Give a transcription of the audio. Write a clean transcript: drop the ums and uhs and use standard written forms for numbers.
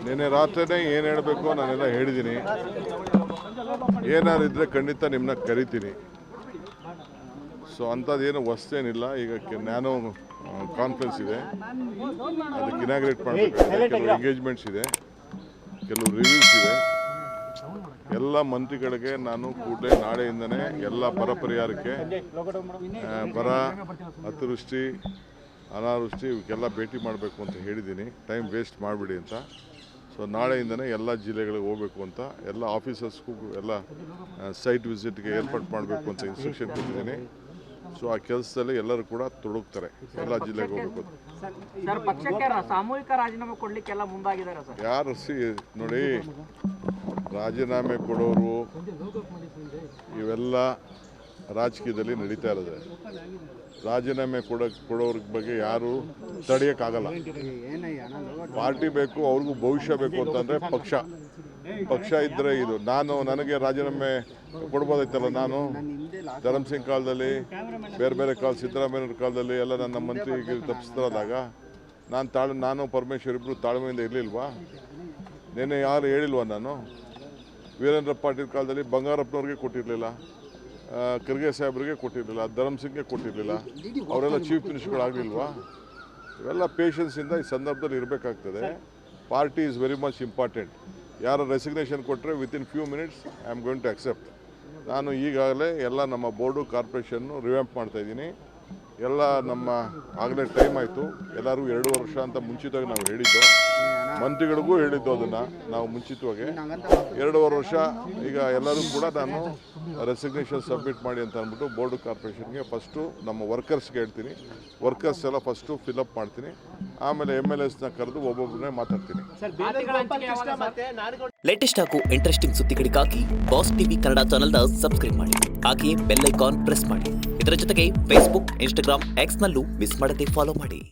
ನಿನ್ನೆ ರಾತ್ರಿನೇ ಏನು ಹೇಳಬೇಕು ನಾನೆಲ್ಲ ಹೇಳಿದ್ದೀನಿ. ಏನಾದ್ರು ಇದ್ದರೆ ಖಂಡಿತ ನಿಮ್ಮನ್ನ ಕರಿತೀನಿ. ಸೊ ಅಂಥದ್ದೇನು ಹೊಸ್ತೇನಿಲ್ಲ. ಈಗ ನ್ಯಾನೋ ಕಾನ್ಫರೆನ್ಸ್ ಇದೆ, ಅದಕ್ಕೆ ಇನಾಗ್ರೇಟ್ ಮಾಡಬೇಕು. ಕೆಲವು ಎಂಗೇಜ್ಮೆಂಟ್ಸ್ ಇದೆ, ಕೆಲವು ರಿವ್ಯೂಸ್ ಇದೆ. ಎಲ್ಲ ಮಂತ್ರಿಗಳಿಗೆ ನಾನು ಕೂಡಲೇ ನಾಳೆಯಿಂದನೇ ಎಲ್ಲ ಬರ ಪರಿಹಾರಕ್ಕೆ, ಬರ, ಅತಿವೃಷ್ಟಿ, ಅನಾವೃಷ್ಟಿ ಇವಕ್ಕೆಲ್ಲ ಭೇಟಿ ಮಾಡಬೇಕು ಅಂತ ಹೇಳಿದ್ದೀನಿ. ಟೈಮ್ ವೇಸ್ಟ್ ಮಾಡಿಬಿಡಿ ಅಂತ. ಸೊ ನಾಳೆಯಿಂದನೇ ಎಲ್ಲ ಜಿಲ್ಲೆಗಳಿಗೆ ಹೋಗಬೇಕು ಅಂತ, ಎಲ್ಲ ಆಫೀಸರ್ಸ್ಗೂ ಎಲ್ಲ ಸೈಟ್ ವಿಸಿಟ್ಗೆ ಏರ್ಪಾಡು ಮಾಡಬೇಕು ಅಂತ ಇನ್ಸ್ಟ್ರಕ್ಷನ್ ಕೊಟ್ಟಿದ್ದೀನಿ. ಸೊ ಆ ಕೆಲಸದಲ್ಲಿ ಎಲ್ಲರೂ ಕೂಡ ತೊಡಗ್ತಾರೆ, ಎಲ್ಲ ಜಿಲ್ಲೆಗೆ ಹೋಗಬೇಕು. ಸಾಮೂಹಿಕ ರಾಜೀನಾಮೆ ಕೊಡ್ಲಿಕ್ಕೆಲ್ಲ ಮುಂದಾಗಿದ್ದಾರೆ ಸರ್. ಯಾರು ನೋಡಿ, ರಾಜೀನಾಮೆ ಕೊಡೋರು ಇವೆಲ್ಲ ರಾಜಕೀಯದಲ್ಲಿ ನಡೀತಾ ಇರೋದೆ. ರಾಜೀನಾಮೆ ಕೊಡೋರ ಬಗ್ಗೆ ಯಾರು ತಡೆಯೋಕ್ಕಾಗಲ್ಲ. ಪಾರ್ಟಿ ಬೇಕು, ಅವ್ರಿಗೂ ಭವಿಷ್ಯ ಬೇಕು ಅಂತಂದರೆ ಪಕ್ಷ ಇದ್ದರೆ ಇದು. ನನಗೆ ರಾಜೀನಾಮೆ ಕೊಡ್ಬೋದಾಯ್ತಲ್ಲ. ನಾನು ಧರಮ್ ಸಿಂಗ್ ಕಾಲದಲ್ಲಿ, ಬೇರೆ ಕಾಲ, ಸಿದ್ದರಾಮಯ್ಯವ್ರ ಕಾಲದಲ್ಲಿ ಎಲ್ಲ ನನ್ನ ಮಂತ್ರಿಗೆ ತಪ್ಪಿಸ್ತಾರಾದಾಗ ನಾನು ಪರಮೇಶ್ವರ್ ಇಬ್ಬರು ತಾಳ್ಮೆಯಿಂದ ಇರಲಿಲ್ವಾ? ನಿನ್ನೆ ಯಾರು ಹೇಳಿಲ್ವಾ? ನಾನು ವೀರೇಂದ್ರ ಪಾಟೀಲ್ ಕಾಲದಲ್ಲಿ ಬಂಗಾರಪ್ಪನವ್ರಿಗೆ ಕೊಟ್ಟಿರಲಿಲ್ಲ, ಖರ್ಗೆ ಸಾಹೇಬ್ರಿಗೆ ಕೊಟ್ಟಿರಲಿಲ್ಲ, ಧರಮ್ ಸಿಂಗ್ಗೆ ಕೊಟ್ಟಿರಲಿಲ್ಲ. ಅವರೆಲ್ಲ ಚೀಫ್ ಮಿನಿಸ್ಟರ್ಗಳಾಗಲಿಲ್ವಾ? ಇವೆಲ್ಲ ಪೇಷನ್ಸಿಂದ ಈ ಸಂದರ್ಭದಲ್ಲಿ ಇರಬೇಕಾಗ್ತದೆ. Party is very much important. ಯಾರು ರೆಸಿಗ್ನೇಷನ್ ಕೊಟ್ಟರೆ within few minutes I am going to accept. ನಾನು ಈಗಾಗಲೇ ಎಲ್ಲ ನಮ್ಮ ಬೋರ್ಡು, ಕಾರ್ಪೊರೇಷನ್ನು ರಿವ್ಯಾಂಪ್ ಮಾಡ್ತಾಯಿದ್ದೀನಿ. ಎಲ್ಲ ಆಗಲೇ ಟೈಮ್ ಆಯಿತು. ಎಲ್ಲರಿಗೂ 2 ವರ್ಷ ಅಂತ ಮುಂಚಿತವಾಗಿ ನಾವು ಹೇಳಿದ್ದು, ಮಂತ್ರಿಗಳಿಗೂ ಹೇಳಿದ್ದು. ಅದನ್ನು ನಾವು ಮುಂಚಿತವಾಗಿ 2 ವರ್ಷ. ಈಗ ಎಲ್ಲರೂ ಕೂಡ ನಾನು ರೆಸಿಗ್ನೇಷನ್ ಸಬ್ಮಿಟ್ ಮಾಡಿ ಅಂತ ಅಂದ್ಬಿಟ್ಟು ಬೋರ್ಡು, ಕಾರ್ಪೊರೇಷನ್ಗೆ ಫಸ್ಟು ನಮ್ಮ ವರ್ಕರ್ಸ್ಗೆ ಹೇಳ್ತೀನಿ. ವರ್ಕರ್ಸ್ ಎಲ್ಲ ಫಸ್ಟು ಫಿಲಪ್ ಮಾಡ್ತೀನಿ. ಆಮೇಲೆ MLAsನ ಕರೆದು ಒಬ್ಬೊಬ್ಬರನ್ನೇ ಮಾತಾಡ್ತೀನಿ. ಲೇಟೆಸ್ಟ್ ಹಾಗೂ ಇಂಟ್ರೆಸ್ಟಿಂಗ್ ಸುದ್ದಿಗಳಿಗಾಗಿ ಬಾಸ್ ಟಿವಿ ಕನ್ನಡ ಚಾನೆಲ್ನ ಸಬ್ಸ್ಕ್ರೈಬ್ ಮಾಡಿ. ಹಾಗೆಯೇ ಬೆಲ್ ಐಕಾನ್ ಪ್ರೆಸ್ ಮಾಡಿ. ಇದರ ಜೊತೆಗೆ ಫೇಸ್ಬುಕ್, ಇನ್ಸ್ಟಾಗ್ರಾಮ್, ಎಕ್ಸ್ನಲ್ಲೂ ಮಿಸ್ ಮಾಡದೆ ಫಾಲೋ ಮಾಡಿ.